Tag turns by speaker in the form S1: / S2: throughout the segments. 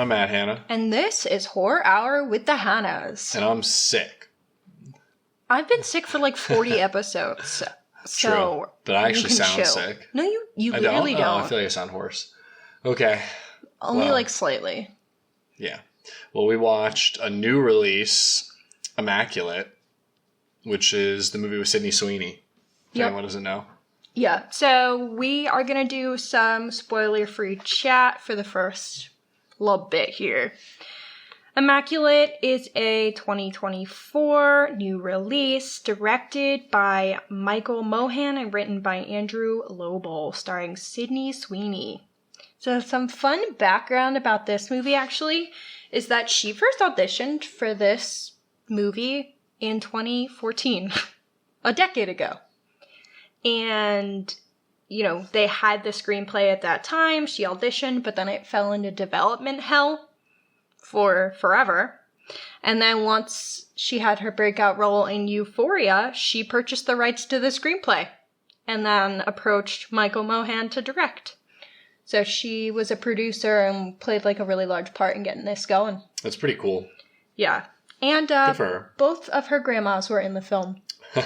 S1: I'm Matt Hannah.
S2: And this is Horror Hour with the Hannahs.
S1: And I'm sick.
S2: I've been sick for like 40 episodes.
S1: True. But I actually sound
S2: chill.
S1: sick.
S2: No, you really don't.
S1: Oh, I feel like I sound hoarse. Okay.
S2: Only like slightly.
S1: Yeah. Well, we watched a new release, Immaculate, which is the movie with Sidney Sweeney. If anyone doesn't know.
S2: Yeah. So we are going to do some spoiler-free chat for the first little bit here. Immaculate is a 2024 new release directed by Michael Mohan and written by Andrew Lobel, starring Sidney Sweeney. So some fun background about this movie, actually, is that she first auditioned for this movie in 2014, a decade ago. And, you know, they had the screenplay at that time. She auditioned, but then it fell into development hell for forever. And then once she had her breakout role in Euphoria, she purchased the rights to the screenplay and then approached Michael Mohan to direct. So she was a producer and played like a really large part in getting this going.
S1: That's pretty cool.
S2: Yeah. And
S1: good for her.
S2: Both of her grandmas were in the film,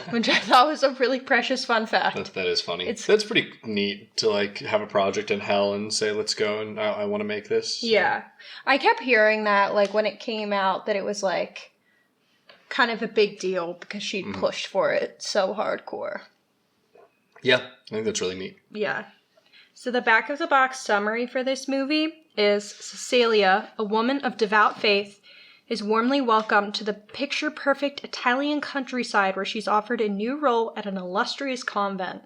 S2: which I thought was a really precious fun fact.
S1: That is funny. That's pretty neat to like have a project in hell and say, let's go and I want to make this.
S2: Yeah. I kept hearing that like when it came out that it was like kind of a big deal because she'd pushed for it so hardcore.
S1: Yeah, I think that's really neat.
S2: Yeah. So the back of the box summary for this movie is Cecilia, a woman of devout faith, is warmly welcomed to the picture-perfect Italian countryside where she's offered a new role at an illustrious convent.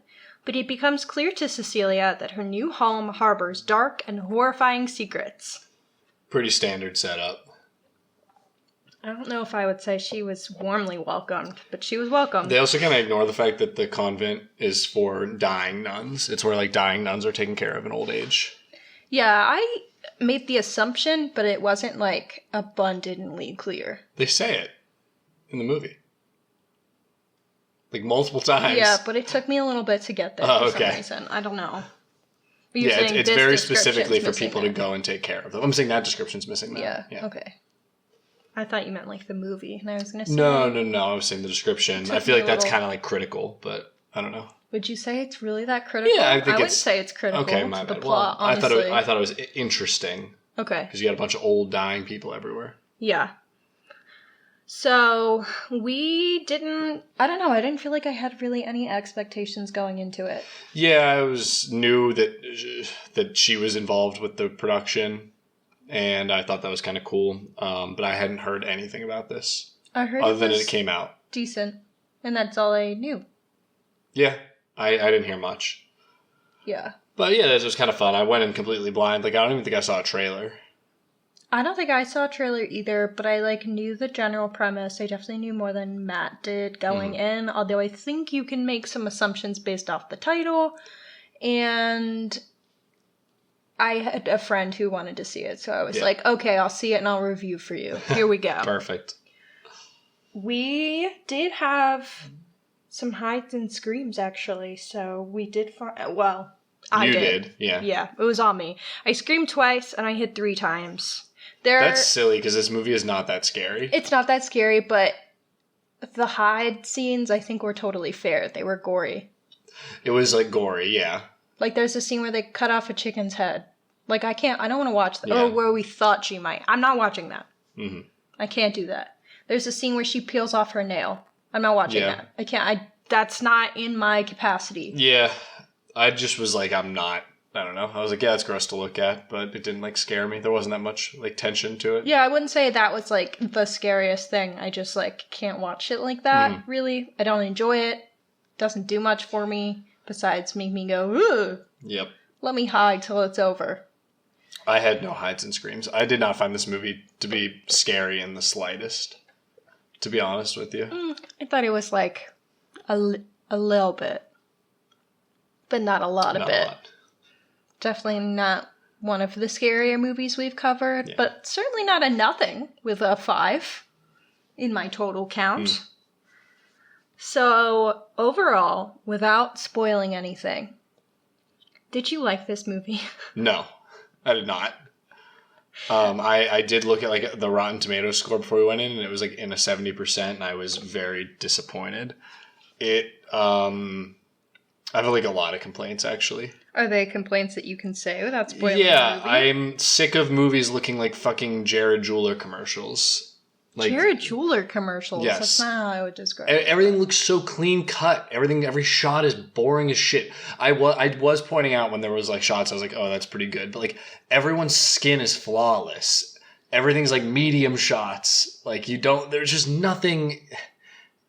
S2: But it becomes clear to Cecilia that her new home harbors dark and horrifying secrets.
S1: Pretty standard setup.
S2: I don't know if I would say she was warmly welcomed, but she was welcomed.
S1: They also kind of ignore the fact that the convent is for dying nuns. It's where like dying nuns are taken care of in old age.
S2: Yeah, I made the assumption, but it wasn't like abundantly clear.
S1: They say it in the movie. Like multiple times.
S2: Yeah, but it took me a little bit to get there for some reason. I don't know.
S1: Yeah, it's very specifically for people to go and take care of them. I'm saying that description's missing though.
S2: Yeah, okay. I thought you meant like the movie, and I was going to say...
S1: No. I was saying the description. I feel like that's kind of like critical, but I don't know.
S2: Would you say it's really that critical?
S1: Yeah, I
S2: would say it's critical to the plot, honestly.
S1: I thought it was interesting.
S2: Okay.
S1: Because you got a bunch of old dying people everywhere.
S2: Yeah. So, we didn't... I don't know, I didn't feel like I had really any expectations going into it.
S1: Yeah, I knew that she was involved with the production, and I thought that was kind of cool. But I hadn't heard anything about this.
S2: I heard
S1: other than it came out.
S2: Decent. And that's all I knew.
S1: Yeah, I didn't hear much.
S2: Yeah.
S1: But yeah, this was kind of fun. I went in completely blind. Like, I don't even think I saw a trailer.
S2: I don't think I saw a trailer either, but I, like, knew the general premise. I definitely knew more than Matt did going in, although I think you can make some assumptions based off the title. And I had a friend who wanted to see it, so I was like, okay, I'll see it and I'll review for you. Here we go.
S1: Perfect.
S2: We did have some hides and screams, actually, so we did find... Well, I did.
S1: Yeah.
S2: Yeah, it was on me. I screamed twice, and I hid 3 times.
S1: That's silly, because this movie is not that scary.
S2: It's not that scary, but the hide scenes, I think, were totally fair. They were gory.
S1: It was, like, gory, yeah.
S2: Like, there's a scene where they cut off a chicken's head. Like, I don't want to watch that. Yeah. Or where we thought she might. I'm not watching that. Mm-hmm. I can't do that. There's a scene where she peels off her nail. I'm not watching that. I can't. That's not in my capacity.
S1: Yeah. I just was like, I don't know. I was like, yeah, it's gross to look at, but it didn't, like, scare me. There wasn't that much, like, tension to it.
S2: Yeah, I wouldn't say that was, like, the scariest thing. I just, like, can't watch shit like that, really. I don't enjoy it. Doesn't do much for me, besides make me go, ugh.
S1: Yep.
S2: Let me hide till it's over.
S1: I had no hides and screams. I did not find this movie to be scary in the slightest, to be honest with you.
S2: I thought it was, like, a little bit. But not a lot of it. Definitely not one of the scarier movies we've covered, but certainly not a nothing with a 5 in my total count. So, overall, without spoiling anything, did you like this movie?
S1: No, I did not. I did look at like the Rotten Tomatoes score before we went in, and it was like in a 70%, and I was very disappointed. I have like a lot of complaints actually.
S2: Are they complaints that you can say without spoiling the movie?
S1: I'm sick of movies looking like fucking Jared Jeweler commercials. Like,
S2: Jared Jeweler commercials?
S1: Yes.
S2: That's not how I would describe it.
S1: Everything looks so clean cut. Every shot is boring as shit. I was pointing out when there was like shots, I was like, oh, that's pretty good. But like everyone's skin is flawless. Everything's like medium shots. Like there's just nothing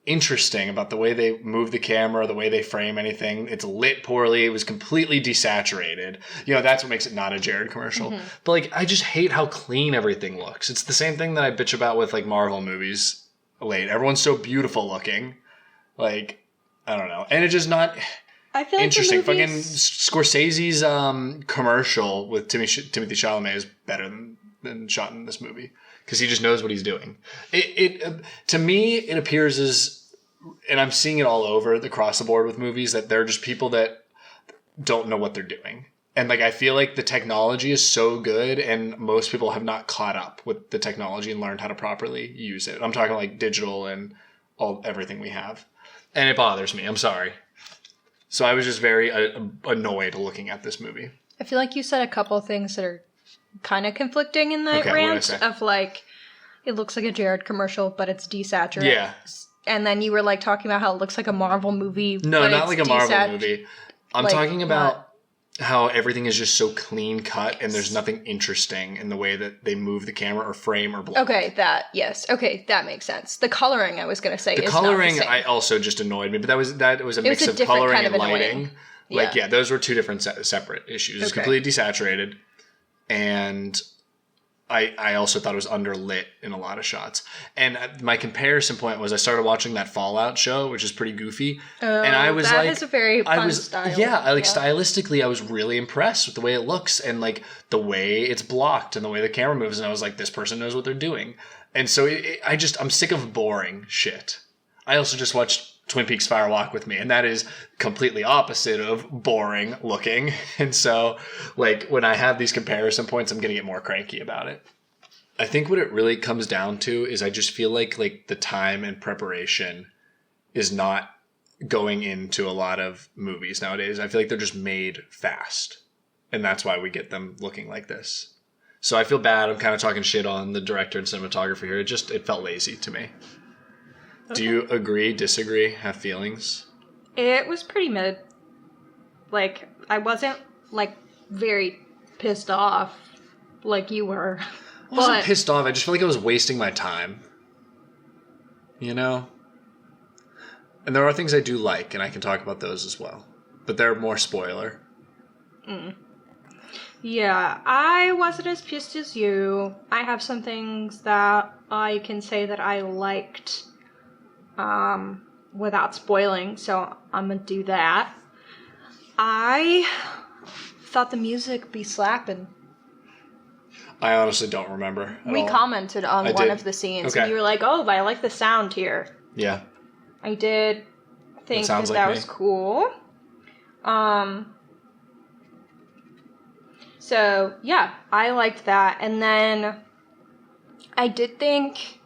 S1: interesting about the way they move the camera, the way they frame anything. It's lit poorly. It was completely desaturated. That's what makes it not a Jared commercial. Mm-hmm. But like, I just hate how clean everything looks. It's the same thing that I bitch about with like Marvel movies late. Everyone's so beautiful looking. Like, I don't know. And it's just not
S2: I feel
S1: interesting.
S2: Like
S1: Fucking Scorsese's commercial with Timothée Chalamet is better than shot in this movie. Because he just knows what he's doing. To me, it appears as, and I'm seeing it all over across the board with movies, that they're just people that don't know what they're doing. And like, I feel like the technology is so good, and most people have not caught up with the technology and learned how to properly use it. I'm talking like digital and everything we have. And it bothers me. I'm sorry. So I was just very annoyed looking at this movie.
S2: I feel like you said a couple of things that are kind of conflicting in that rant of like, it looks like a Jared commercial, but it's desaturated.
S1: Yeah.
S2: And then you were like talking about how it looks like a Marvel movie.
S1: No, not like a Marvel movie. I'm like, talking about how everything is just so clean cut and there's nothing interesting in the way that they move the camera or frame or block.
S2: Okay, that makes sense. The coloring, I was going to say,
S1: the
S2: is
S1: coloring
S2: not the same.
S1: I also just annoyed me, but that was a mix of coloring kind of and lighting.
S2: Annoying.
S1: Like, yeah, those were two different separate issues. It's completely desaturated. And I also thought it was underlit in a lot of shots. And my comparison point was I started watching that Fallout show, which is pretty goofy. And I was
S2: that is a very fun style.
S1: Yeah, stylistically, I was really impressed with the way it looks and like the way it's blocked and the way the camera moves. And I was like, this person knows what they're doing. And so I'm sick of boring shit. I also just watched Twin Peaks Fire Walk with Me, and that is completely opposite of boring looking. And so, like, when I have these comparison points, I'm going to get more cranky about it. I think what it really comes down to is I just feel like the time and preparation is not going into a lot of movies nowadays. I feel like they're just made fast, and that's why we get them looking like this. So I feel bad. I'm kind of talking shit on the director and cinematographer here. It felt lazy to me. Do you agree, disagree, have feelings?
S2: It was pretty mid. Like, I wasn't, like, very pissed off like you were.
S1: I wasn't pissed off. I just feel like I was wasting my time. You know? And there are things I do like, and I can talk about those as well. But they're more spoiler.
S2: Yeah, I wasn't as pissed as you. I have some things that I can say that I liked without spoiling, so I'm gonna do that. I thought the music be slapping.
S1: I honestly don't remember.
S2: We commented on one of the scenes, and you were like, "Oh, but I like the sound here."
S1: Yeah,
S2: I did think that was cool. So yeah, I liked that, and then I did think.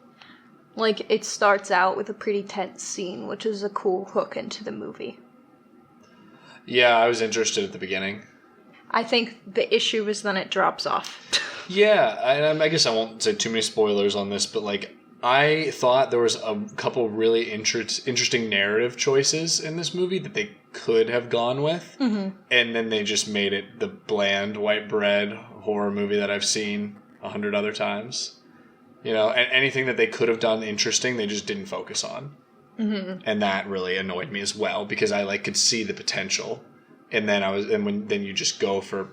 S2: Like, it starts out with a pretty tense scene, which is a cool hook into the movie.
S1: Yeah, I was interested at the beginning.
S2: I think the issue is then it drops off.
S1: Yeah, and I guess I won't say too many spoilers on this, but, like, I thought there was a couple really interesting narrative choices in this movie that they could have gone with. Mm-hmm. And then they just made it the bland, white bread horror movie that I've seen 100 other times. You know, and anything that they could have done interesting, they just didn't focus on. Mm-hmm. And that really annoyed me as well, because I could see the potential. And then then you just go for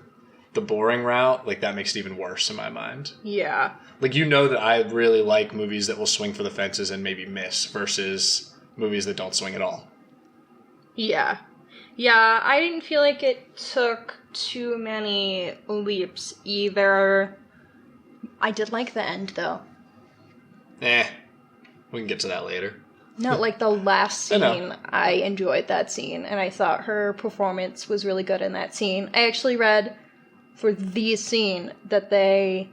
S1: the boring route, like that makes it even worse in my mind.
S2: Yeah.
S1: Like, you know that I really like movies that will swing for the fences and maybe miss versus movies that don't swing at all.
S2: Yeah. Yeah, I didn't feel like it took too many leaps either. I did like the end, though.
S1: We can get to that later.
S2: No, like the last scene, I enjoyed that scene, and I thought her performance was really good in that scene. I actually read for the scene that they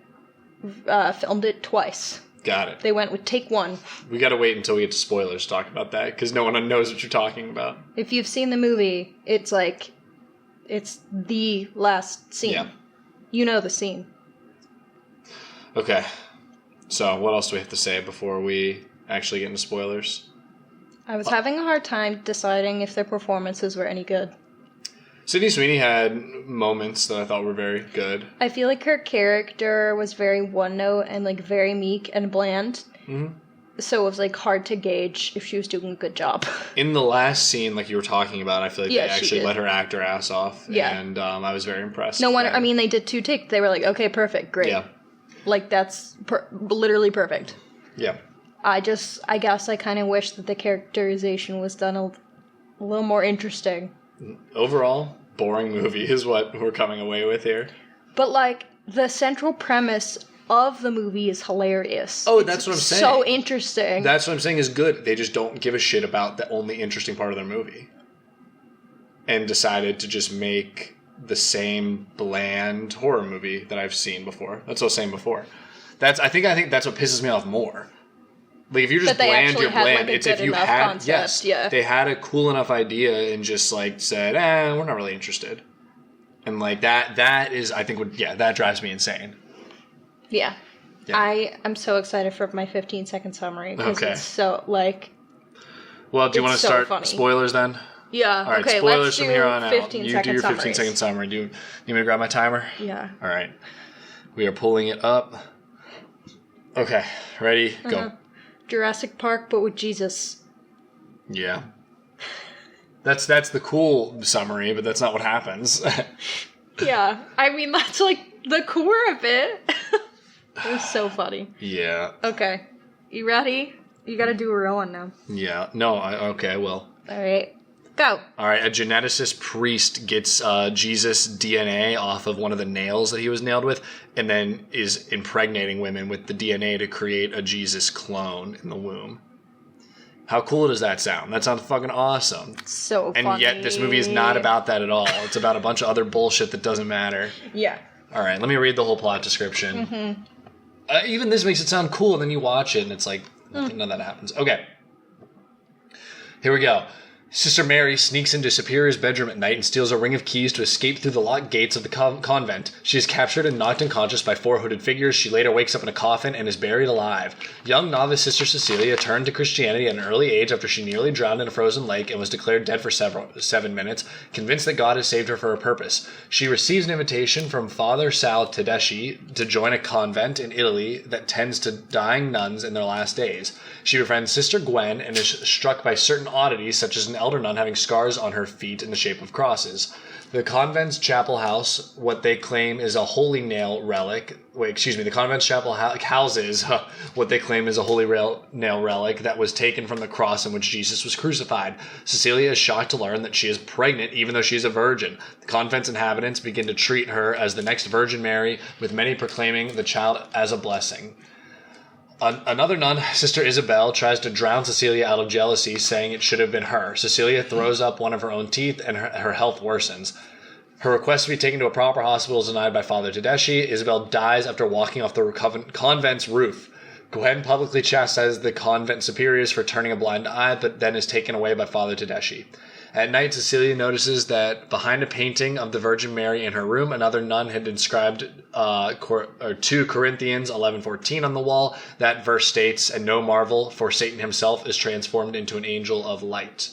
S2: filmed it twice.
S1: Got it.
S2: They went with take one.
S1: We got to wait until we get to spoilers to talk about that, because no one knows what you're talking about.
S2: If you've seen the movie, it's like, it's the last scene.
S1: Yeah.
S2: You know the scene.
S1: Okay. So, what else do we have to say before we actually get into spoilers?
S2: I was having a hard time deciding if their performances were any good.
S1: Sidney Sweeney had moments that I thought were very good.
S2: I feel like her character was very one-note and, like, very meek and bland.
S1: Mm-hmm.
S2: So it was, like, hard to gauge if she was doing a good job.
S1: In the last scene, like you were talking about, I feel like
S2: Yeah,
S1: they
S2: she
S1: actually
S2: did.
S1: let her act her ass off.
S2: Yeah.
S1: And I was very impressed.
S2: No wonder, I mean, they did 2 takes. They were like, okay, perfect, great.
S1: Yeah.
S2: Like, that's literally perfect.
S1: Yeah.
S2: I guess I kind of wish that the characterization was done a little more interesting.
S1: Overall, boring movie is what we're coming away with here.
S2: But, like, the central premise of the movie is hilarious.
S1: Oh, that's what I'm saying.
S2: So interesting.
S1: That's what I'm saying is good. They just don't give a shit about the only interesting part of their movie. And decided to just make the same bland horror movie that I've seen before. That's what I was saying before. I think that's what pisses me off more. Like, if you're just bland, you're bland.
S2: Like,
S1: it's if you had concept, yes,
S2: yeah.
S1: They had a cool enough idea and just like said, we're not really interested. And like that is, I think, that drives me insane.
S2: Yeah. I am so excited for my 15-second summary because it's so, like...
S1: Well, do you want to start
S2: funny.
S1: Spoilers then?
S2: Yeah.
S1: All right,
S2: okay,
S1: spoilers
S2: let's
S1: from
S2: do
S1: here on out.
S2: 15
S1: You do your 15-second summary. Do you need me to grab my timer?
S2: Yeah.
S1: All right. We are pulling it up. Okay. Ready? Go.
S2: Jurassic Park, but with Jesus.
S1: Yeah. That's the cool summary, but that's not what happens.
S2: Yeah. I mean, that's, like, the core of it. It was so funny.
S1: Yeah.
S2: Okay. You ready? You gotta do a real one now.
S1: Yeah. No, okay, I will.
S2: All right. Go.
S1: All right, a geneticist priest gets Jesus' DNA off of one of the nails that he was nailed with, and then is impregnating women with the DNA to create a Jesus clone in the womb. How cool does that sound? That sounds fucking awesome.
S2: So funny.
S1: And yet this movie is not about that at all. It's about a bunch of other bullshit that doesn't matter.
S2: Yeah.
S1: All right, let me read the whole plot description. Mm-hmm. Even this makes it sound cool, and then you watch it, and it's like, none of that happens. Okay. Here we go. Sister Mary sneaks into Superior's bedroom at night and steals a ring of keys to escape through the locked gates of the convent. She is captured and knocked unconscious by 4 hooded figures. She later wakes up in a coffin and is buried alive. Young novice Sister Cecilia turned to Christianity at an early age after she nearly drowned in a frozen lake and was declared dead for 7 minutes, convinced that God has saved her for a purpose. She receives an invitation from Father Sal Tedeschi to join a convent in Italy that tends to dying nuns in their last days. She befriends Sister Gwen and is struck by certain oddities, such as an elder nun having scars on her feet in the shape of crosses. The convent's chapel house, what they claim is a holy nail relic. The convent's chapel houses what they claim is a holy nail relic that was taken from the cross in which Jesus was crucified. Cecilia is shocked to learn that she is pregnant, even though she is a virgin. The convent's inhabitants begin to treat her as the next Virgin Mary, with many proclaiming the child as a blessing. Another nun, Sister Isabel, tries to drown Cecilia out of jealousy, saying it should have been her. Cecilia throws up one of her own teeth, and her health worsens. Her request to be taken to a proper hospital is denied by Father Tedeschi. Isabel dies after walking off the convent's roof. Gwen publicly chastises the convent superiors for turning a blind eye, but then is taken away by Father Tedeschi. At night, Cecilia notices that behind a painting of the Virgin Mary in her room, another nun had inscribed 2 Corinthians 11:14 on the wall. That verse states, "And no marvel, for Satan himself is transformed into an angel of light."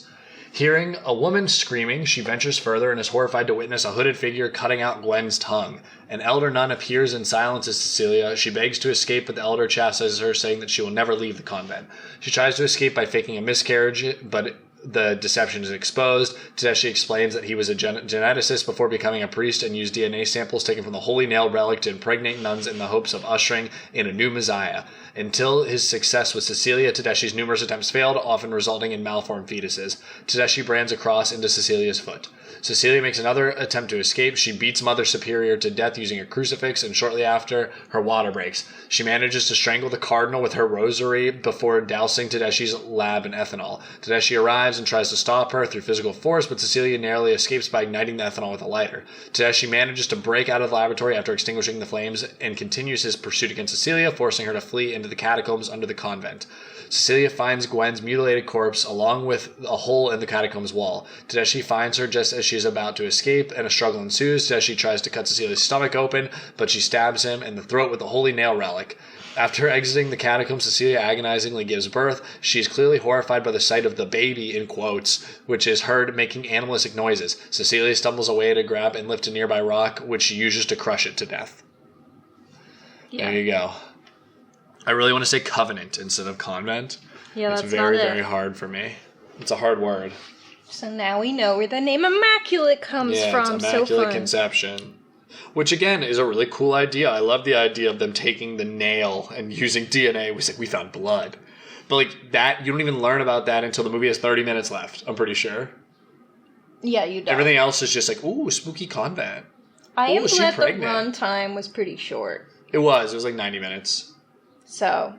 S1: Hearing a woman screaming, she ventures further and is horrified to witness a hooded figure cutting out Gwen's tongue. An elder nun appears and silences Cecilia. She begs to escape, but the elder chastises her, saying that she will never leave the convent. She tries to escape by faking a miscarriage, but the deception is exposed. Tedeschi explains that he was a geneticist before becoming a priest and used DNA samples taken from the Holy Nail relic to impregnate nuns in the hopes of ushering in a new Messiah. Until his success with Cecilia, Tedeschi's numerous attempts failed, often resulting in malformed fetuses. Tedeschi brands a cross into Cecilia's foot. Cecilia makes another attempt to escape. She beats Mother Superior to death using a crucifix, and shortly after, her water breaks. She manages to strangle the cardinal with her rosary before dousing Tedeschi's lab in ethanol. Tedeschi arrives and tries to stop her through physical force, but Cecilia narrowly escapes by igniting the ethanol with a lighter. Tedeschi manages to break out of the laboratory after extinguishing the flames and continues his pursuit against Cecilia, forcing her to flee into the catacombs under the convent. Cecilia finds Gwen's mutilated corpse along with a hole in the catacombs wall. Tedeschi finds her just as she is about to escape, and a struggle ensues. Tedeschi tries to cut Cecilia's stomach open, but she stabs him in the throat with a holy nail relic. After exiting the catacombs, Cecilia agonizingly gives birth. She is clearly horrified by the sight of the baby, in quotes, which is heard making animalistic noises. Cecilia stumbles away to grab and lift a nearby rock, which she uses to crush it to death. Yeah. There you go. I really want to say covenant instead of convent.
S2: Yeah,
S1: it's
S2: that's
S1: very,
S2: not it.
S1: very hard for me. It's a hard word.
S2: So now we know where the name Immaculate comes from.
S1: It's Immaculate
S2: so fun.
S1: Conception. Which, again, is a really cool idea. I love the idea of them taking the nail and using DNA. We found blood. But, like, that, you don't even learn about that until the movie has 30 minutes left, I'm pretty sure.
S2: Yeah, you don't.
S1: Everything else is just like, ooh, spooky convent.
S2: I am glad the runtime was pretty short.
S1: It was like 90 minutes.
S2: So,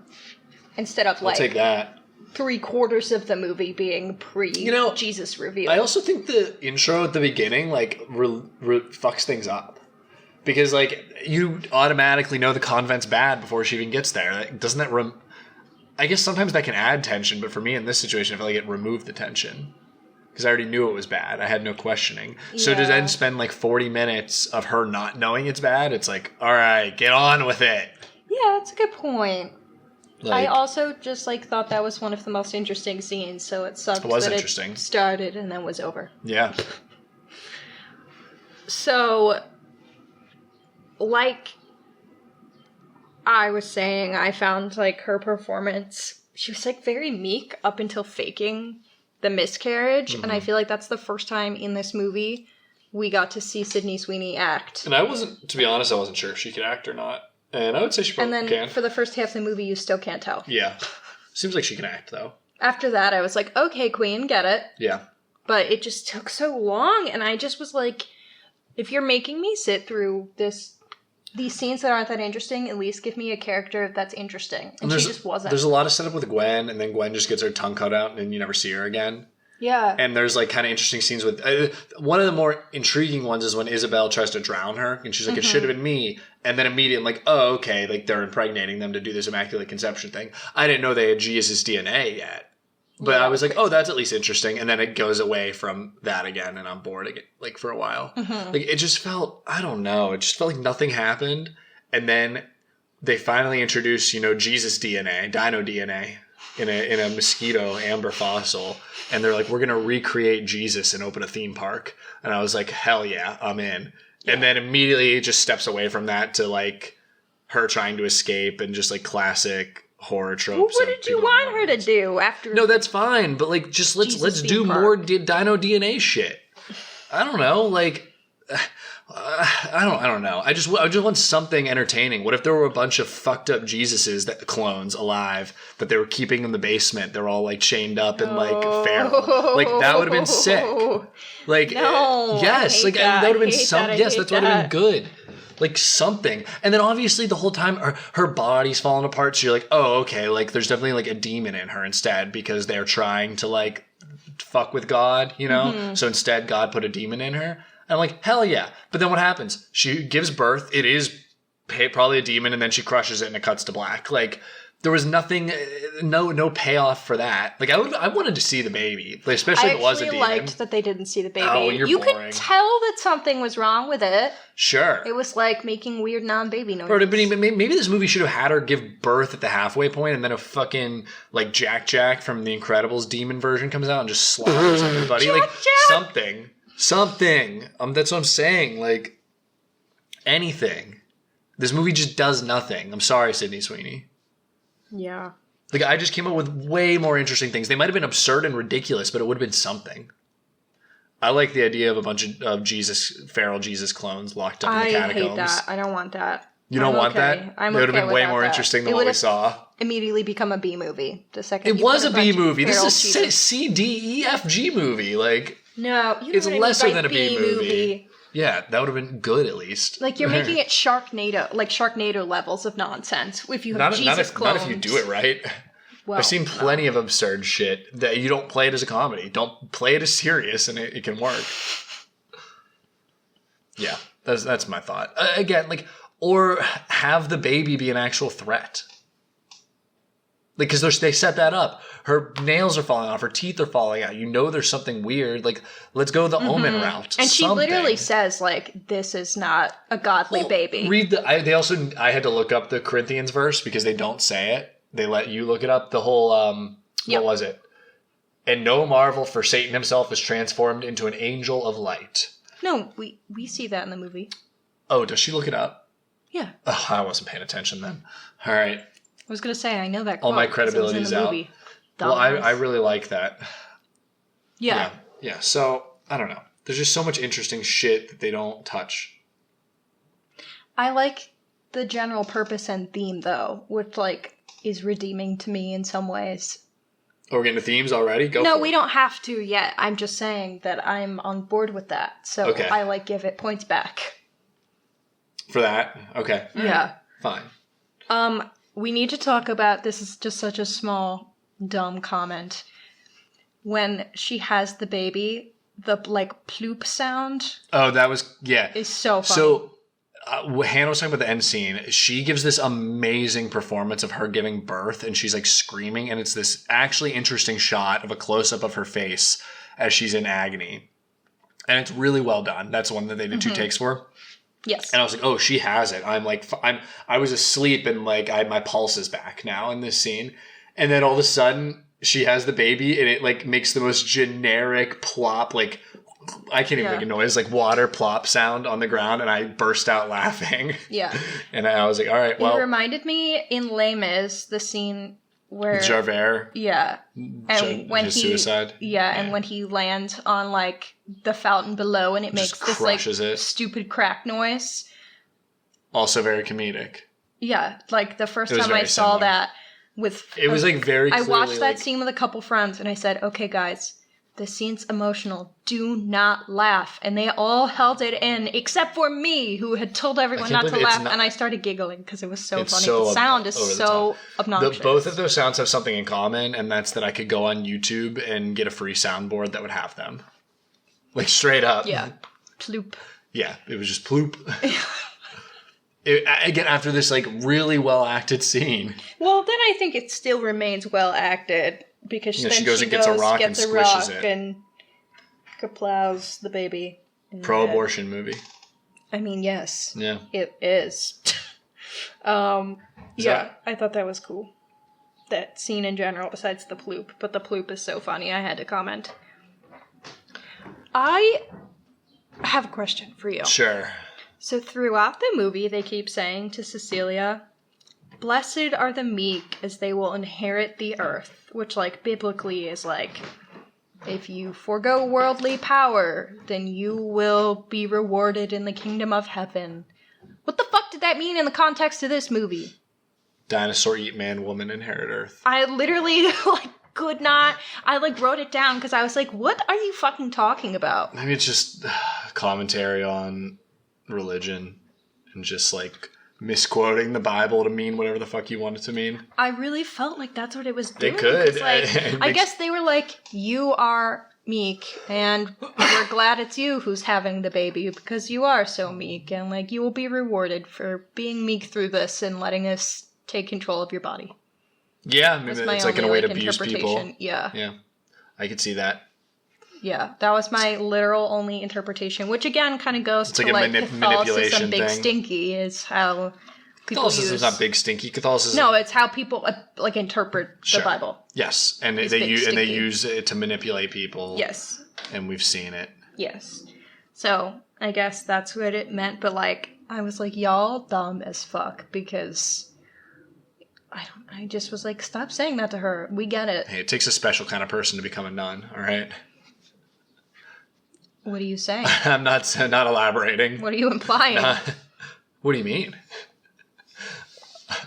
S2: instead of
S1: I'll take that.
S2: 3/4 of the movie being pre-Jesus reveal.
S1: I also think the intro at the beginning, like, fucks things up. Because, like, you automatically know the convent's bad before she even gets there. Like, doesn't that I guess sometimes that can add tension, but for me in this situation, I feel like it removed the tension. Because I already knew it was bad. I had no questioning. Yeah. So to then spend, like, 40 minutes of her not knowing it's bad, it's like, all right, get on with it.
S2: Yeah, that's a good point. Like, I also just thought that was one of the most interesting scenes, so it sucked it started and then was over.
S1: Yeah.
S2: So, like I was saying, I found her performance, she was very meek up until faking the miscarriage, and I feel like that's the first time in this movie we got to see Sidney Sweeney act.
S1: And to be honest, I wasn't sure if she could act or not. And I would say she probably can.
S2: And then for the first half of the movie, you still can't tell.
S1: Yeah. Seems like she can act, though.
S2: After that, I was like, okay, queen, get it.
S1: Yeah.
S2: But it just took so long, and I just was like, if you're making me sit through these scenes that aren't that interesting, at least give me a character that's interesting. And she just wasn't.
S1: There's a lot of setup with Gwen, and then Gwen just gets her tongue cut out, and you never see her again.
S2: Yeah.
S1: And there's kind of interesting scenes with... one of the more intriguing ones is when Isabel tries to drown her, and she's like, it should have been me. And then immediately I'm like, oh, okay, they're impregnating them to do this Immaculate Conception thing. I didn't know they had Jesus' DNA yet. But yeah, I was like, oh, that's at least interesting. And then it goes away from that again, and I'm bored again, for a while. Mm-hmm. It just felt... I don't know. It just felt like nothing happened. And then they finally introduced, Jesus DNA, dino DNA, in a mosquito amber fossil. And they're like, we're going to recreate Jesus and open a theme park. And I was like, hell yeah, I'm in. Yeah. And then immediately it just steps away from that to her trying to escape and just classic horror tropes.
S2: Well, what did you want her to do after?
S1: No, that's fine. But let's do more dino DNA shit. I don't know. I don't know. I just want something entertaining. What if there were a bunch of fucked up Jesuses clones alive that they were keeping in the basement? They're all chained up and feral. That would have been sick.
S2: No,
S1: yes, that would have been something. Yes, that would have been good. Something. And then obviously the whole time her body's falling apart. So you're like, oh, okay. There's definitely a demon in her instead because they're trying to fuck with God, Mm-hmm. So instead God put a demon in her. And I'm like, hell yeah. But then what happens? She gives birth. It is probably a demon, and then she crushes it, and it cuts to black. There was nothing, no payoff for that. I wanted to see the baby, especially if it was a demon. I actually liked
S2: that they didn't see the baby.
S1: Oh, you're
S2: you
S1: boring.
S2: Could tell that something was wrong with it.
S1: Sure.
S2: It was making weird non-baby noises.
S1: Or maybe this movie should have had her give birth at the halfway point, and then a fucking Jack from The Incredibles demon version comes out and just slaughters everybody.
S2: Jack!
S1: Something. That's what I'm saying. Anything. This movie just does nothing. I'm sorry, Sidney Sweeney.
S2: Yeah.
S1: I just came up with way more interesting things. They might have been absurd and ridiculous, but it would have been something. I like the idea of a bunch of feral Jesus clones locked up in the catacombs.
S2: I hate that. I don't want that.
S1: You don't want that? It would have been way more interesting than what we saw.
S2: Immediately become a B movie. The second
S1: it was a B movie. This is a C, D, E, F, G movie.
S2: No, you know
S1: It's
S2: what I mean
S1: lesser
S2: by
S1: than a B movie. Yeah, that would have been good at least.
S2: Like, you're making it Sharknado levels of nonsense. If you have Jesus clones.
S1: Not if you do it right.
S2: Well,
S1: I've seen plenty of absurd shit that you don't play it as a comedy. Don't play it as serious, and it can work. Yeah, that's my thought. Again, like, or have the baby be an actual threat. Like, because they set that up. Her nails are falling off. Her teeth are falling out. You know there's something weird. Like, let's go the Omen route.
S2: And she literally says, like, this is not a godly baby.
S1: I had to look up the Corinthians verse because they don't say it. They let you look it up. The whole, what was it? And no marvel, for Satan himself is transformed into an angel of light.
S2: No, we see that in the movie.
S1: Oh, does she look it up?
S2: Yeah.
S1: Oh, I wasn't paying attention then. All right.
S2: I was going to say, I know that quote.
S1: All my credibility is out. Movie. Well, I really like that.
S2: Yeah.
S1: Yeah. So, I don't know. There's just so much interesting shit that they don't touch.
S2: I like the general purpose and theme, though, which, like, is redeeming to me in some ways.
S1: Oh, we're getting to themes already?
S2: No, we don't have to yet. I'm just saying that I'm on board with that. So I, like, give it points back.
S1: For that? Okay.
S2: Yeah.
S1: Fine.
S2: We need to talk about, this is just such a small, dumb comment. When she has the baby, the, like, ploop sound.
S1: Oh, that was, yeah.
S2: Is so funny.
S1: So, Hannah was talking about the end scene. She gives this amazing performance of her giving birth, and she's, like, screaming, and it's this actually interesting shot of a close-up of her face as she's in agony. And it's really well done. That's the one that they did 2 takes for.
S2: Yes.
S1: And I was like, oh, she has it. I was asleep and like my pulse is back now in this scene. And then all of a sudden she has the baby and it like makes the most generic plop, like I can't even make a noise, like water plop sound on the ground. And I burst out laughing. Yeah. And I was like, all right, well.
S2: It reminded me in Les Mis, the scene where
S1: Javert.
S2: Yeah. And when he
S1: suicide.
S2: Yeah, and when he lands on like the fountain below and it makes this like stupid crack noise.
S1: Also very comedic.
S2: Yeah, like the first time I saw that
S1: it was like very
S2: I watched that scene with a couple friends and I said, "Okay, guys, the scene's emotional. Do not laugh." And they all held it in, except for me, who had told everyone not to laugh. And I started giggling because it was so funny. The sound is so obnoxious.
S1: Both of those sounds have something in common, and that's that I could go on YouTube and get a free soundboard that would have them. Like, straight up.
S2: Yeah. Ploop.
S1: Yeah, it was just ploop. Again, after this, like, really well-acted scene.
S2: Well, then I think it still remains well-acted. Because then
S1: she goes and gets a rock and squishes it.
S2: And kaplows the baby.
S1: Pro-abortion movie.
S2: I mean, yes.
S1: Yeah.
S2: It is. Yeah, I thought that was cool. That scene in general, besides the ploop. But the ploop is so funny, I had to comment. I have a question for you.
S1: Sure.
S2: So throughout the movie, they keep saying to Cecilia, "Blessed are the meek, as they will inherit the earth," which, like, biblically is like, if you forego worldly power, then you will be rewarded in the kingdom of heaven. What the fuck did that mean in the context of this movie?
S1: Dinosaur eat man, woman inherit earth.
S2: I literally, like, could not. I, like, wrote it down because I was like, what are you fucking talking about?
S1: Maybe it's just commentary on religion and just, like, misquoting the Bible to mean whatever the fuck you want it to mean.
S2: I really felt like that's what it was doing.
S1: They could.
S2: Like, I guess they were like, you are meek, and we're glad it's you who's having the baby because you are so meek, and, like, you will be rewarded for being meek through this and letting us take control of your body.
S1: Yeah, maybe it's like a way to abuse people.
S2: Yeah.
S1: Yeah. I could see that.
S2: Yeah, that was my literal only interpretation, which again kind of goes to like Catholicism, big
S1: thing.
S2: Stinky is how people
S1: Catholicism's not big stinky. Catholicism.
S2: No, it's how people like interpret the Bible.
S1: Yes, and they use it to manipulate people.
S2: Yes,
S1: and we've seen it.
S2: Yes, so I guess that's what it meant. But like, I was like, y'all dumb as fuck because. I just was like, stop saying that to her. We get it.
S1: Hey, it takes a special kind of person to become a nun, all right?
S2: What are you saying?
S1: I'm not elaborating.
S2: What are you implying?
S1: What do you mean?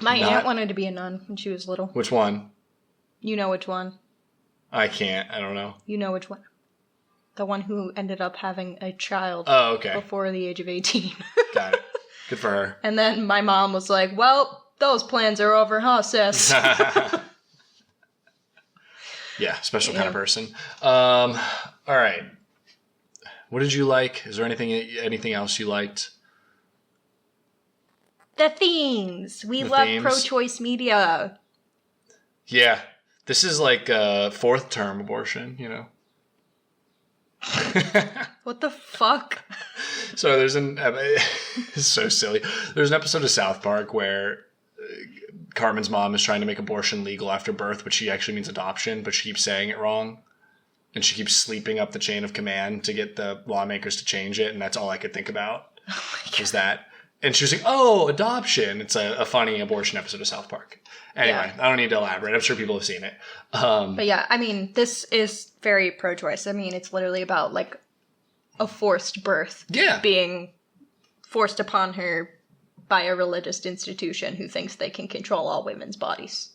S2: My aunt wanted to be a nun when she was little.
S1: Which one?
S2: You know which one.
S1: I can't. I don't know.
S2: You know which one. the one who ended up having a child before the age of 18.
S1: Got it. Good for her.
S2: And then my mom was like, well, those plans are over, huh, sis?
S1: Yeah, special kind of person. All right. What did you like? Is there anything else you liked?
S2: The themes. We love pro-choice media.
S1: Yeah. This is like fourth term abortion, you know?
S2: What the fuck?
S1: So there's it's so silly. There's an episode of South Park where Carmen's mom is trying to make abortion legal after birth, but she actually means adoption, but she keeps saying it wrong. And she keeps sleeping up the chain of command to get the lawmakers to change it, and that's all I could think about. Oh my God. Was that. And she was like, oh, adoption. It's a funny abortion episode of South Park. Anyway, I don't need to elaborate. I'm sure people have seen it.
S2: But yeah, I mean, this is very pro-choice. I mean, it's literally about, like, a forced birth being forced upon her by a religious institution who thinks they can control all women's bodies.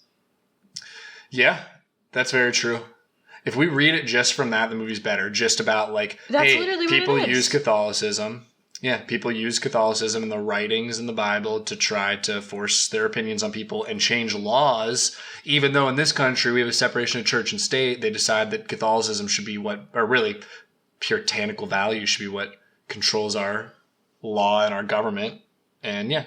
S2: Yeah,
S1: that's very true. If we read it just from that, the movie's better. Just about, like,
S2: that's
S1: hey,
S2: literally
S1: people
S2: what it is.
S1: use Catholicism. Yeah, people use Catholicism and the writings in the Bible to try to force their opinions on people and change laws. Even though in this country we have a separation of church and state, they decide that Catholicism should be what, or really puritanical values should be what controls our law and our government. And yeah,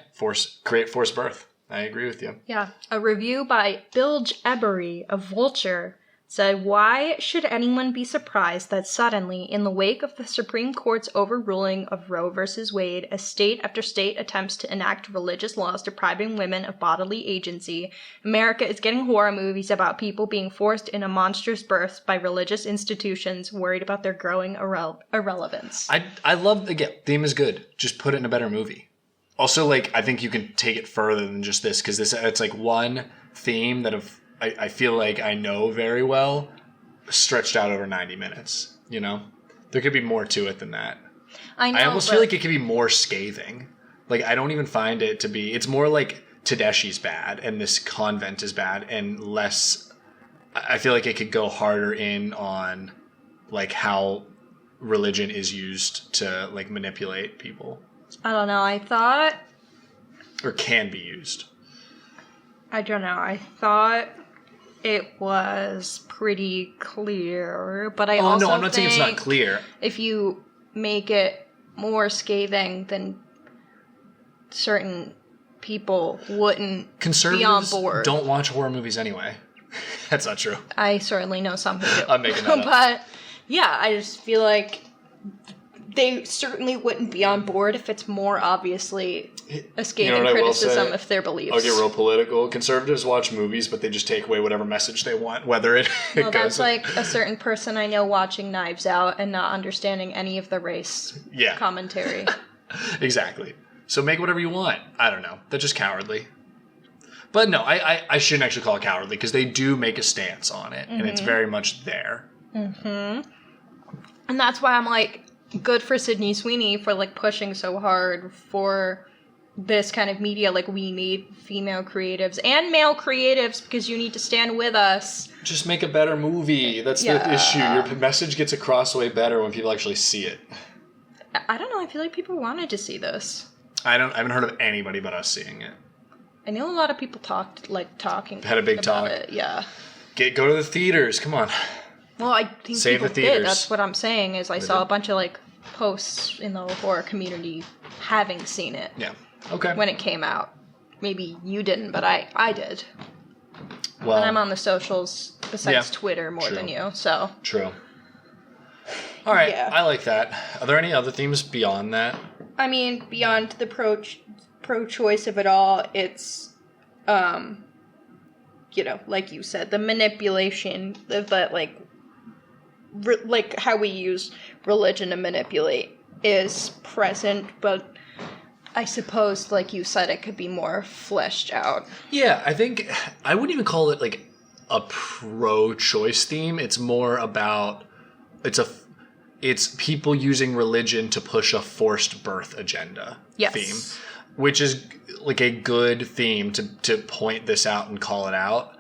S1: create forced birth. I agree with you.
S2: Yeah. A review by Bilge Ebery of Vulture said, why should anyone be surprised that suddenly, in the wake of the Supreme Court's overruling of Roe v. Wade, as state after state attempts to enact religious laws depriving women of bodily agency, America is getting horror movies about people being forced into monstrous births by religious institutions worried about their growing irrelevance.
S1: I love, again, theme is good. Just put it in a better movie. Also, like, I think you can take it further than just this, because it's like one theme that I feel like I know very well, stretched out over 90 minutes, you know? There could be more to it than that.
S2: I know,
S1: I almost feel like it could be more scathing. Like, I don't even find it to be... It's more like Tedeschi's bad, and this convent is bad, and less... I feel like it could go harder in on, like, how religion is used to, like, manipulate people.
S2: I don't know, I thought...
S1: Or can be used.
S2: I don't know, I thought... It was pretty clear, but I also
S1: no, I'm not saying it's not clear.
S2: If you make it more scathing, then certain people wouldn't be on board.
S1: Don't watch horror movies anyway. That's not true.
S2: I certainly know some who do.
S1: I'm making that up.
S2: But yeah, I just feel like they certainly wouldn't be on board if it's more obviously a scathing criticism of their beliefs.
S1: I'll get real political. Conservatives watch movies, but they just take away whatever message they want, whether it
S2: well, that's like a certain person I know watching Knives Out and not understanding any of the race commentary.
S1: Exactly. So make whatever you want. I don't know. They're just cowardly. But no, I shouldn't actually call it cowardly, because they do make a stance on it, and it's very much there.
S2: Mm-hmm. And that's why I'm like, good for Sidney Sweeney for, like, pushing so hard for this kind of media. Like, we need female creatives and male creatives because you need to stand with us.
S1: Just make a better movie. That's the issue. Your message gets across way better when people actually see it.
S2: I don't know. I feel like people wanted to see this.
S1: I haven't heard of anybody but us seeing it.
S2: I know a lot of people talking.
S1: Had a big
S2: about
S1: talk.
S2: It. Yeah.
S1: Go to the theaters. Come on.
S2: Well, I think
S1: Save
S2: people
S1: the theaters.
S2: did. That's what I'm saying. Is I saw a bunch of like posts in the horror community having seen it.
S1: Yeah. Okay.
S2: When it came out. Maybe you didn't, but I did.
S1: Well,
S2: and I'm on the socials besides Twitter more than you, so.
S1: True. All right. Yeah. I like that. Are there any other themes beyond that?
S2: I mean, beyond the pro-choice of it all, it's, you know, like you said, the manipulation of that, like how we use religion to manipulate is present, but I suppose, like you said, it could be more fleshed out.
S1: Yeah, I think I wouldn't even call it like a pro-choice theme. It's more about it's people using religion to push a forced birth agenda theme, which is like a good theme to point this out and call it out.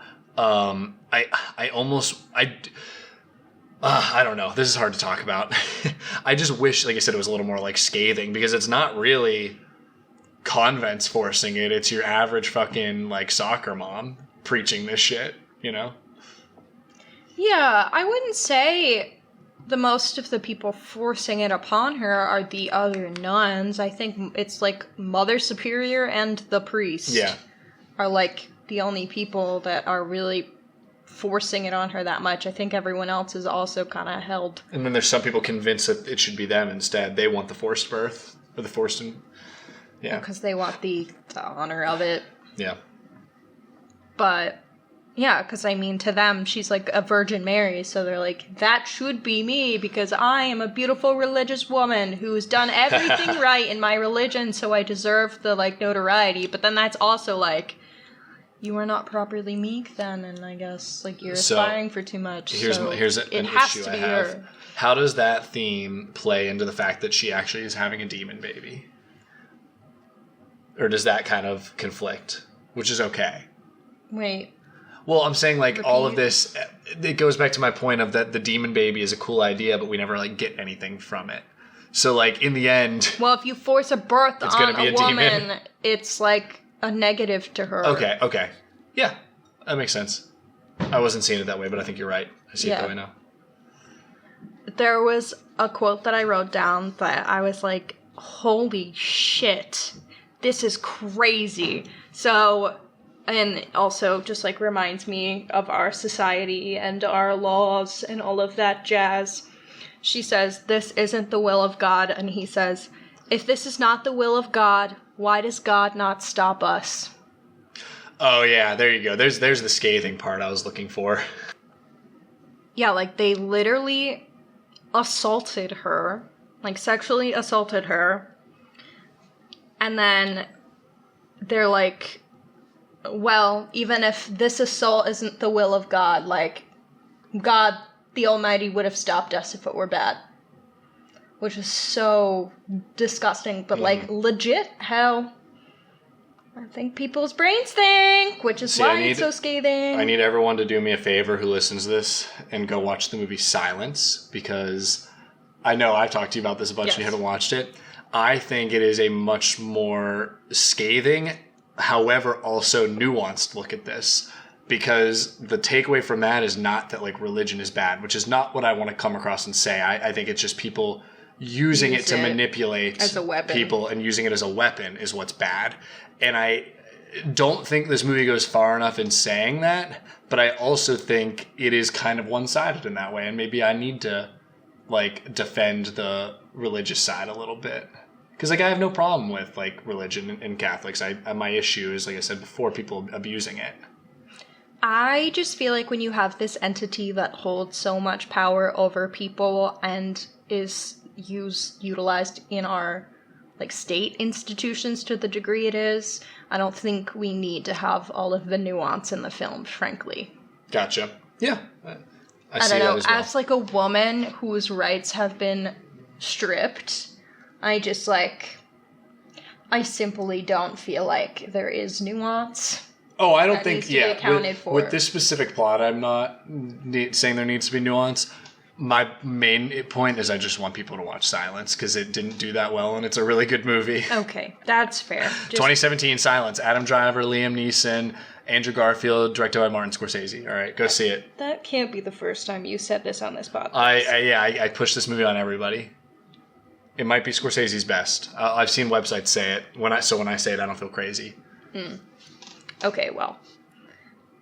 S1: I don't know. This is hard to talk about. I just wish, like I said, it was a little more like scathing, because it's not really convents forcing it. It's your average fucking like soccer mom preaching this shit, you know?
S2: Yeah, I wouldn't say the most of the people forcing it upon her are the other nuns. I think it's like Mother Superior and the priest are like the only people that are really forcing it on her that much. I think everyone else is also kind of held.
S1: And then there's some people convinced that it should be them instead. They want the forced birth, or the forced... Yeah.
S2: Because they want the honor of it.
S1: Yeah.
S2: But, yeah, because, I mean, to them, she's like a Virgin Mary, so they're like, that should be me, because I am a beautiful religious woman who's done everything right in my religion, so I deserve the, like, notoriety. But then that's also, like, you are not properly meek then, and I guess, like, you're aspiring for too much.
S1: Here's an issue I have. Her. How does that theme play into the fact that she actually is having a demon baby? Or does that kind of conflict? Which is okay.
S2: Wait.
S1: Well, I'm saying, like, all of this, it goes back to my point of that the demon baby is a cool idea, but we never, like, get anything from it. So, like, in the end...
S2: Well, if you force a birth on a woman, it's, like, a negative to her.
S1: Okay. Yeah, that makes sense. I wasn't seeing it that way, but I think you're right. I see it that way now.
S2: There was a quote that I wrote down that I was like, holy shit. This is crazy. So, and also just like reminds me of our society and our laws and all of that jazz. She says, this isn't the will of God. And he says, if this is not the will of God, why does God not stop us?
S1: Oh yeah, there you go. There's the scathing part I was looking for.
S2: Yeah, like they literally assaulted her, like sexually assaulted her. And then they're like, well, even if this assault isn't the will of God, like, God, the Almighty, would have stopped us if it were bad. Which is so disgusting, but, like, legit how I think people's brains think, which is why it's so scathing.
S1: I need everyone to do me a favor who listens to this and go watch the movie Silence, because I know I've talked to you about this a bunch and you haven't watched it. I think it is a much more scathing, however also nuanced look at this, because the takeaway from that is not that like religion is bad, which is not what I want to come across and say. I think it's just people using it to manipulate
S2: as a weapon.
S1: People and using it as a weapon is what's bad. And I don't think this movie goes far enough in saying that, but I also think it is kind of one-sided in that way, and maybe I need to like defend the religious side a little bit. Because, like, I have no problem with, like, religion and Catholics. My issue is, like I said before, people abusing it.
S2: I just feel like when you have this entity that holds so much power over people and is utilized in our, like, state institutions to the degree it is, I don't think we need to have all of the nuance in the film, frankly.
S1: Gotcha. Yeah. I
S2: don't know. As, like, a woman whose rights have been stripped... I simply don't feel like there is nuance.
S1: Oh, I don't think, with this specific plot, I'm not saying there needs to be nuance. My main point is I just want people to watch Silence, because it didn't do that well, and it's a really good movie.
S2: Okay, that's fair.
S1: 2017 Silence, Adam Driver, Liam Neeson, Andrew Garfield, directed by Martin Scorsese. All right, go see it.
S2: That can't be the first time you said this on this podcast.
S1: I push this movie on everybody. It might be Scorsese's best. I've seen websites say it. When I say it, I don't feel crazy.
S2: Okay, well.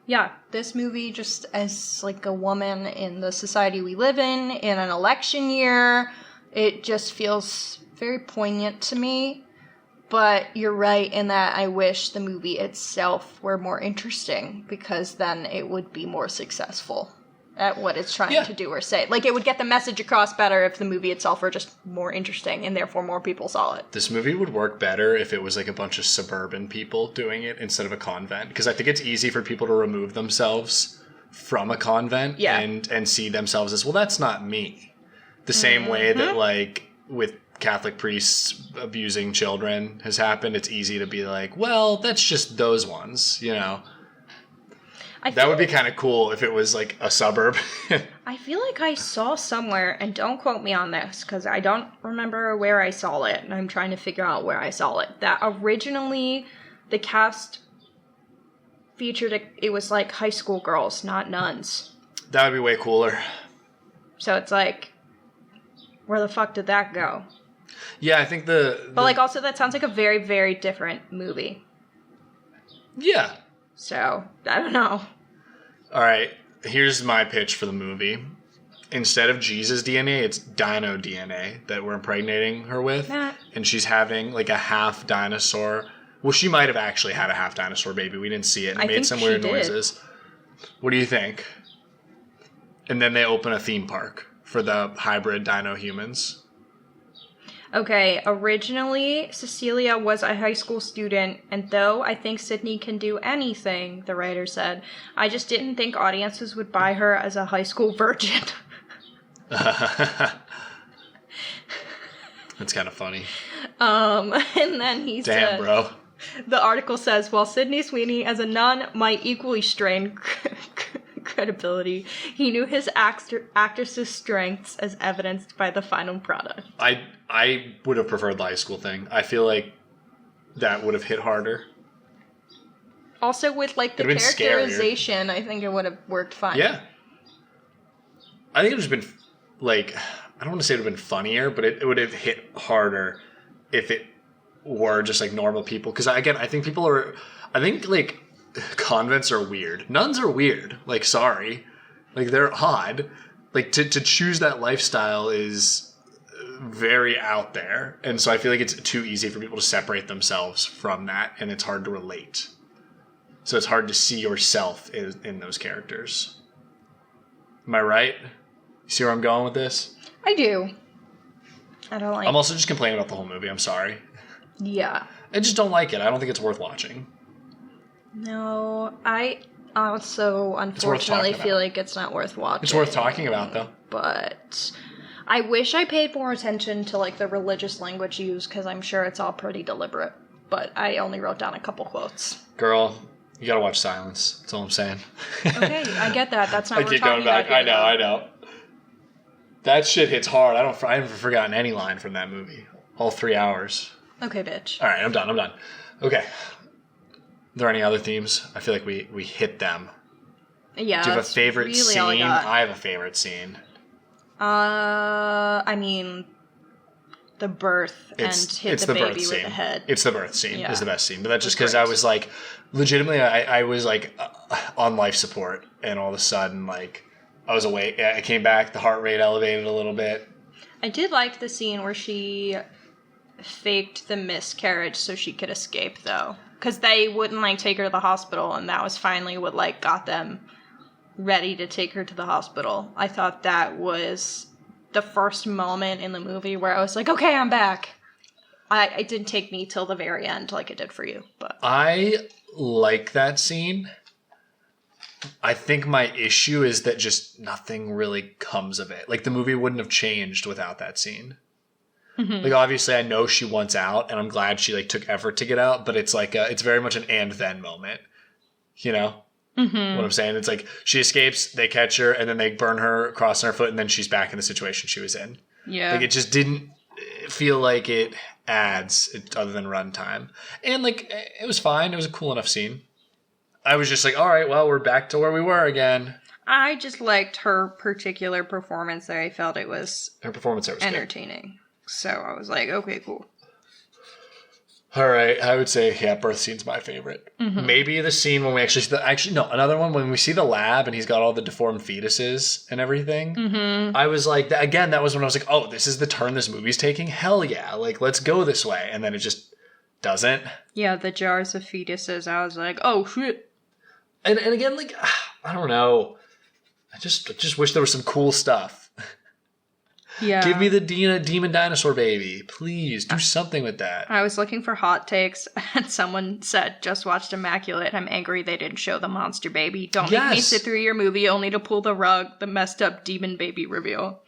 S2: Yeah, this movie, just as, like, a woman in the society we live in an election year, it just feels very poignant to me. But you're right in that I wish the movie itself were more interesting, because then it would be more successful at what it's trying to do or say. Like, it would get the message across better if the movie itself were just more interesting, and therefore more people saw it.
S1: This movie would work better if it was like a bunch of suburban people doing it instead of a convent, because I think it's easy for people to remove themselves from a convent and see themselves as, well, that's not me. The same way that, like, with Catholic priests abusing children has happened, it's easy to be like, well, that's just those ones, you know? That would be kind of cool if it was like a suburb.
S2: I feel like I saw somewhere, and don't quote me on this, because I don't remember where I saw it, and I'm trying to figure out where I saw it, that originally the cast featured, it was like high school girls, not nuns.
S1: That would be way cooler.
S2: So it's like, where the fuck did that go?
S1: Yeah, I think
S2: But like, also, that sounds like a very, very different movie.
S1: Yeah.
S2: So, I don't know.
S1: All right, here's my pitch for the movie. Instead of Jesus DNA, it's dino DNA that we're impregnating her with. And she's having like a half dinosaur. Well, she might have actually had a half dinosaur baby. We didn't see it. It made some weird noises. What do you think? And then they open a theme park for the hybrid dino humans.
S2: Okay, originally, Cecilia was a high school student, and though I think Sidney can do anything, the writer said, I just didn't think audiences would buy her as a high school virgin.
S1: That's kind of funny.
S2: And then he said...
S1: Damn, bro.
S2: The article says, while Sidney Sweeney as a nun might equally strain credibility, he knew his actress's strengths as evidenced by the final product.
S1: I would have preferred the high school thing. I feel like that would have hit harder.
S2: Also, with like the characterization, I think it would have worked fine.
S1: Yeah. I think it would have been like, I don't want to say it would have been funnier, but it would have hit harder if it were just like normal people. Because again, I think like convents are weird. Nuns are weird. Like, sorry. Like, they're odd. Like, to choose that lifestyle is very out there. And so I feel like it's too easy for people to separate themselves from that, and it's hard to relate. So it's hard to see yourself in those characters. Am I right? You see where I'm going with this?
S2: I do. I don't like...
S1: I'm also just complaining about the whole movie. I'm sorry.
S2: Yeah.
S1: I just don't like it. I don't think it's worth watching.
S2: No, I also unfortunately feel like it's not worth watching.
S1: It's worth talking about, though.
S2: But I wish I paid more attention to like the religious language used, because I'm sure it's all pretty deliberate. But I only wrote down a couple quotes.
S1: Girl, you gotta watch Silence. That's all I'm saying.
S2: Okay, I get that. That's not what we're talking
S1: about.
S2: I
S1: know. That shit hits hard. I haven't forgotten any line from that movie. All 3 hours.
S2: Okay, bitch.
S1: All right, I'm done. Okay. Are there any other themes? I feel like we hit them.
S2: Yeah.
S1: Do you have a favorite
S2: really
S1: scene? I have a favorite scene.
S2: I mean, the birth and hit the baby with the head.
S1: It's the birth scene is the best scene. But that's just because I was like, legitimately, I was like on life support, and all of a sudden, like, I was awake. I came back, the heart rate elevated a little bit.
S2: I did like the scene where she faked the miscarriage so she could escape, though. Because they wouldn't, like, take her to the hospital, and that was finally what, like, got them ready to take her to the hospital. I thought that was the first moment in the movie where I was like, okay, I'm back. It didn't take me till the very end like it did for you, but...
S1: I like that scene. I think my issue is that just nothing really comes of it. Like, the movie wouldn't have changed without that scene. Mm-hmm. Like, obviously, I know she wants out, and I'm glad she, like, took effort to get out, but it's like, it's very much an and then moment. You know? Mm-hmm. What I'm saying? It's like, she escapes, they catch her, and then they burn her, crossing her foot, and then she's back in the situation she was in.
S2: Yeah.
S1: Like, it just didn't feel like it adds, other than runtime. And, like, it was fine. It was a cool enough scene. I was just like, all right, well, we're back to where we were again.
S2: I just liked her particular performance there. I felt it was...
S1: Her performance there was
S2: entertaining. Good. So I was like, okay, cool.
S1: All right, I would say, yeah, birth scene's my favorite. Mm-hmm. Maybe the scene when we another one when we see the lab and he's got all the deformed fetuses and everything. Mm-hmm. I was like, again, that was when I was like, oh, this is the turn this movie's taking? Hell yeah, like, let's go this way. And then it just doesn't.
S2: Yeah, the jars of fetuses, I was like, oh, shit.
S1: And again, like, I don't know. I just wish there was some cool stuff.
S2: Yeah.
S1: Give me the demon dinosaur baby. Please, do something with that.
S2: I was looking for hot takes, and someone said, just watched Immaculate. I'm angry they didn't show the monster baby. Don't make me sit through your movie only to pull the rug, the messed up demon baby reveal.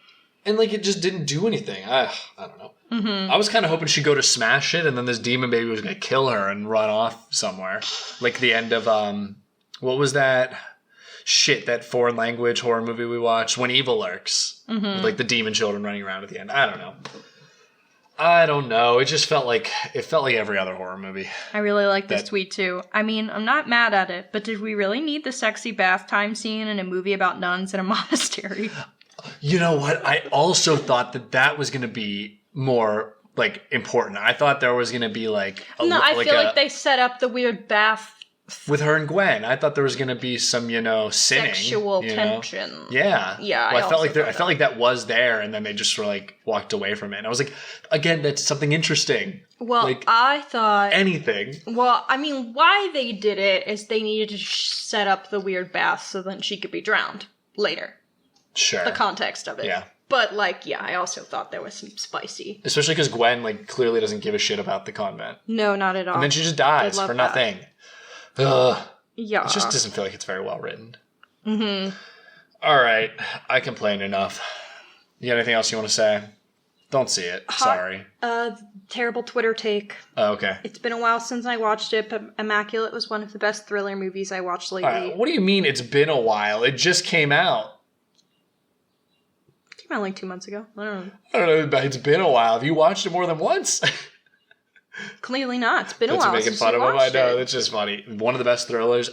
S1: And, like, it just didn't do anything. I don't know. Mm-hmm. I was kind of hoping she'd go to smash it, and then this demon baby was going to kill her and run off somewhere. Like the end of, what was that? shit, that foreign language horror movie we watched, When Evil Lurks. With, like, the demon children running around at the end. I don't know. It just felt like every other horror movie.
S2: I really like this tweet too. I mean, I'm not mad at it, but did we really need the sexy bath time scene in a movie about nuns in a monastery?
S1: You know what? I also thought that was going to be more, like, important. I thought there was going to be, like...
S2: I feel like they set up the weird bath...
S1: With her and Gwen. I thought there was going to be some, sinning.
S2: Sexual tension.
S1: Yeah.
S2: Yeah,
S1: well, I felt like that was there, and then they just sort of, like, walked away from it. And I was like, again, that's something interesting.
S2: Well, like, I thought...
S1: Anything.
S2: Well, I mean, why they did it is they needed to set up the weird bath so then she could be drowned later.
S1: Sure.
S2: The context of it.
S1: Yeah.
S2: But, like, yeah, I also thought there was some spicy.
S1: Especially because Gwen, like, clearly doesn't give a shit about the convent.
S2: No, not at all.
S1: And then she just dies for nothing. Ugh.
S2: Yeah.
S1: It just doesn't feel like it's very well written. Mm-hmm. All right. I complained enough. You got anything else you want to say? Don't see it. Sorry.
S2: Terrible Twitter take.
S1: Oh, okay.
S2: It's been a while since I watched it, but Immaculate was one of the best thriller movies I watched lately.
S1: What do you mean it's been a while? It just came out.
S2: It came out like 2 months ago. I don't
S1: know, but it's been a while. Have you watched it more than once?
S2: Clearly not. It's been a while
S1: making
S2: since
S1: fun
S2: you
S1: of him.
S2: watched
S1: I know.
S2: it.
S1: It's just funny. One of the best thrillers.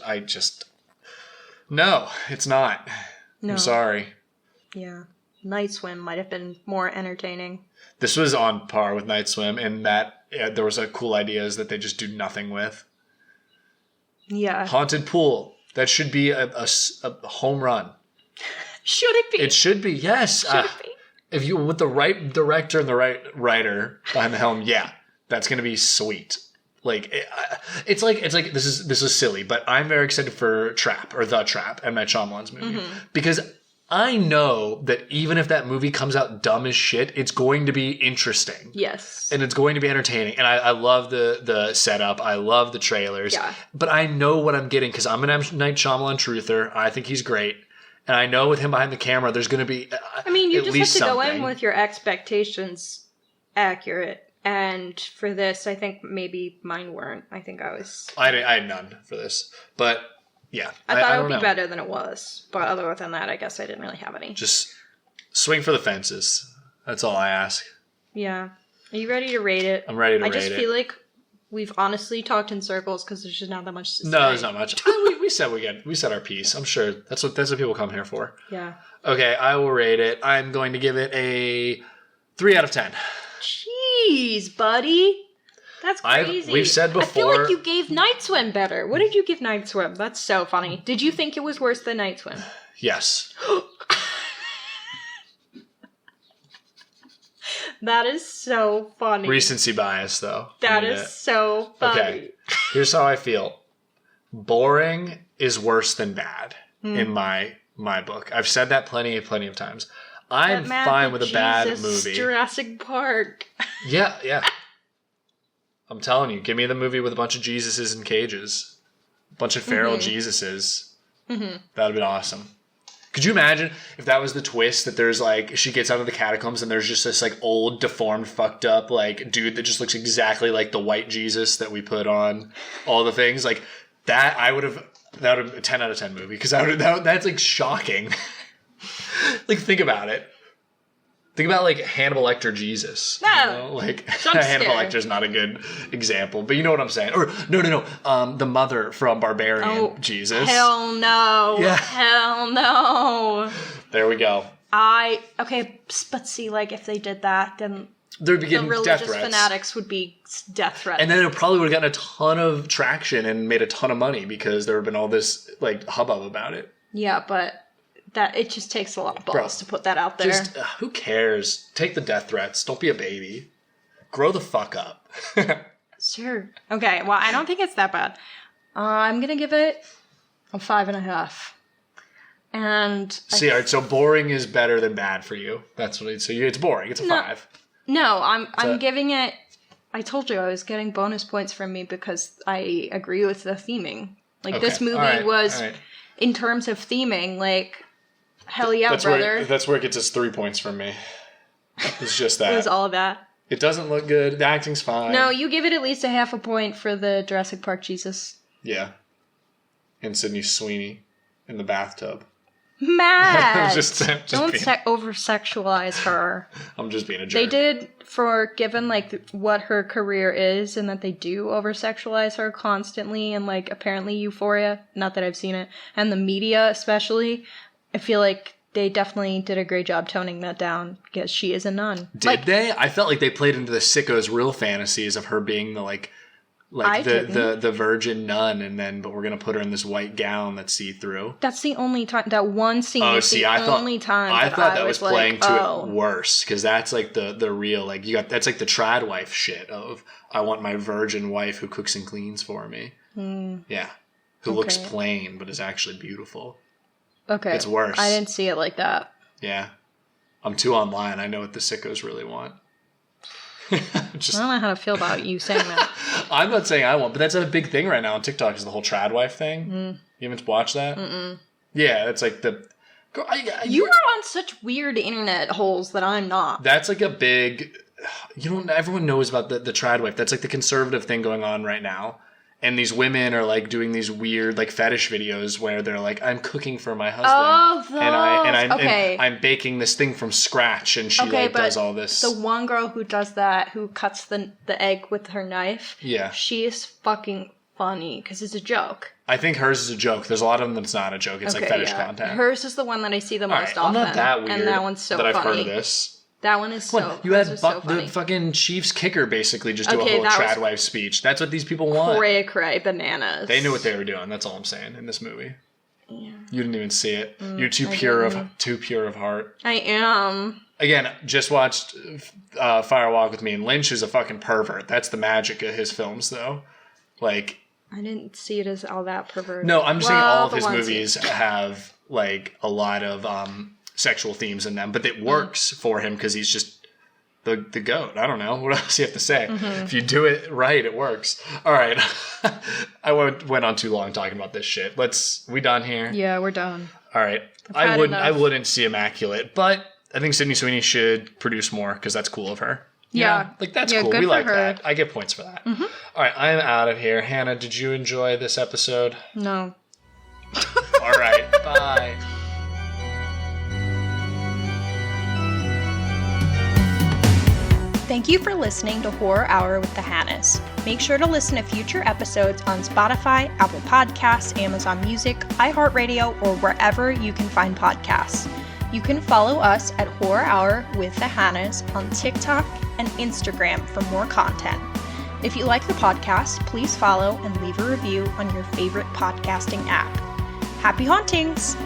S1: No, it's not. No. I'm sorry.
S2: Yeah. Night Swim might have been more entertaining.
S1: This was on par with Night Swim in that there was a cool ideas that they just do nothing with.
S2: Yeah.
S1: Haunted Pool. That should be a home run.
S2: Should it be?
S1: It should be, yes.
S2: Should it be?
S1: If you with the right director and the right writer behind the helm, yeah, that's gonna be sweet. Like it's like this is silly, but I'm very excited for Trap or The Trap, M. Night Shyamalan's movie, because I know that even if that movie comes out dumb as shit, it's going to be interesting.
S2: Yes,
S1: and it's going to be entertaining. And I love the setup. I love the trailers.
S2: Yeah.
S1: But I know what I'm getting because I'm an M. Night Shyamalan truther. I think he's great. And I know with him behind the camera, there's going to be
S2: you
S1: at
S2: just have to
S1: something.
S2: go in with your expectations accurate. And for this, I think maybe mine weren't. I think I
S1: had none for this. But, yeah.
S2: I thought it would be better than it was. But other than that, I guess I didn't really have any.
S1: Just swing for the fences. That's all I ask.
S2: Yeah. Are you ready to rate it?
S1: I'm ready to rate it.
S2: I just feel like we've honestly talked in circles because there's just not that much to say.
S1: No, there's not much. We said our piece. I'm sure that's what people come here for.
S2: Yeah.
S1: Okay, I will rate it. I'm going to give it a 3 out of 10.
S2: Jeez, buddy. That's crazy.
S1: We've said before.
S2: I feel like you gave Night Swim better. What did you give Night Swim? That's so funny. Did you think it was worse than Night Swim?
S1: Yes.
S2: That is so funny.
S1: Recency bias, though.
S2: That is so funny. Okay,
S1: here's how I feel. Boring is worse than bad in my book. I've said that plenty of times. I'm fine with a bad movie.
S2: Jurassic Park.
S1: Yeah. I'm telling you, give me the movie with a bunch of Jesuses in cages. A bunch of feral Jesuses. Mm-hmm. That would have been awesome. Could you imagine if that was the twist, that there's like, she gets out of the catacombs and there's just this like old, deformed, fucked up like dude that just looks exactly like the white Jesus that we put on all the things like that? That would have been a 10 out of 10 movie because that's like shocking. Like think about it. Think about like Hannibal Lecter Jesus.
S2: No,
S1: like Hannibal Lecter's not a good example, but you know what I'm saying. Or no, the mother from Barbarian Jesus.
S2: Hell no.
S1: Yeah.
S2: Hell no.
S1: There we go.
S2: But see, like if they did that, then
S1: they'd be getting
S2: the
S1: death
S2: religious
S1: threats.
S2: Fanatics would be death threats,
S1: and then it probably would have gotten a ton of traction and made a ton of money because there would have been all this like hubbub about it.
S2: Yeah, but. That it just takes a lot of balls to put that out there.
S1: Just who cares? Take the death threats. Don't be a baby. Grow the fuck up.
S2: Sure. Okay. Well, I don't think it's that bad. I'm gonna give it a 5.5. And
S1: see, all right. So boring is better than bad for you. That's what it's boring. It's a 5.
S2: No, I'm giving it. I told you I was getting bonus points from me because I agree with the theming. Like this movie was, in terms of theming, like. Hell yeah, brother.
S1: That's where it gets us 3 points from me. It's just that.
S2: It was all of that.
S1: It doesn't look good. The acting's fine.
S2: No, you give it at least a 0.5 point for the Jurassic Park Jesus.
S1: Yeah. And Sidney Sweeney. in the bathtub.
S2: Matt!
S1: just
S2: Don't
S1: being,
S2: over-sexualize her.
S1: I'm just being a jerk.
S2: They did, for given, like, what her career is, and that they do over-sexualize her constantly, and, like, apparently Euphoria, not that I've seen it, and the media especially, I feel like they definitely did a great job toning that down, because she is a nun.
S1: Did they? I felt like they played into the sicko's real fantasies of her being the, the virgin nun, but we're gonna put her in this white gown that's see-through.
S2: That's the only time, that one scene is the only time
S1: I thought that was playing
S2: like,
S1: to it worse, because that's like the real, like, that's like the trad wife shit of, I want my virgin wife who cooks and cleans for me. Yeah. Who looks plain, but is actually beautiful.
S2: Okay.
S1: It's worse.
S2: I didn't see it like that.
S1: Yeah. I'm too online. I know what the sickos really want.
S2: I don't know how to feel about you saying that.
S1: I'm not saying I won't, but that's a big thing right now on TikTok is the whole trad wife thing. You haven't watched that?
S2: Mm-mm.
S1: Yeah, that's like the...
S2: You are on such weird internet holes that I'm not.
S1: That's like a big... everyone knows about the trad wife. That's like the conservative thing going on right now. And these women are like doing these weird like fetish videos where they're like, I'm cooking for my husband.
S2: Oh, those.
S1: And I'm baking this thing from scratch, and she does all this.
S2: The one girl who does that, who cuts the egg with her knife, she is fucking funny because it's a joke.
S1: I think hers is a joke. There's a lot of them that's not a joke. It's like fetish content.
S2: Hers is the one that I see the most often.
S1: I'm not that weird.
S2: And that one's so
S1: that
S2: funny.
S1: I've heard of this.
S2: That one is so
S1: You had
S2: so
S1: the fucking Chiefs kicker basically just do a whole trad wife speech. That's what these people want.
S2: Cray bananas.
S1: They knew what they were doing. That's all I'm saying in this movie.
S2: Yeah.
S1: You didn't even see it. You're too pure of heart.
S2: I am.
S1: Again, just watched Fire Walk with Me, and Lynch is a fucking pervert. That's the magic of his films, though. Like,
S2: I didn't see it as all that perverted.
S1: No, I'm just saying all of his movies have like a lot of sexual themes in them, but it works for him because he's just the goat. I don't know. What else do you have to say? If you do it right, it works. All right. I went on too long talking about this shit. We done here?
S2: Yeah, we're done.
S1: All right. I wouldn't see Immaculate, but I think Sidney Sweeney should produce more because that's cool of her.
S2: Yeah.
S1: Like, that's cool. We like that. I get points for that. All right. I'm out of here. Hannah, did you enjoy this episode?
S2: No.
S1: All right. Bye.
S2: Thank you for listening to Horror Hour with the Hannahs. Make sure to listen to future episodes on Spotify, Apple Podcasts, Amazon Music, iHeartRadio, or wherever you can find podcasts. You can follow us at Horror Hour with the Hannahs on TikTok and Instagram for more content. If you like the podcast, please follow and leave a review on your favorite podcasting app. Happy hauntings!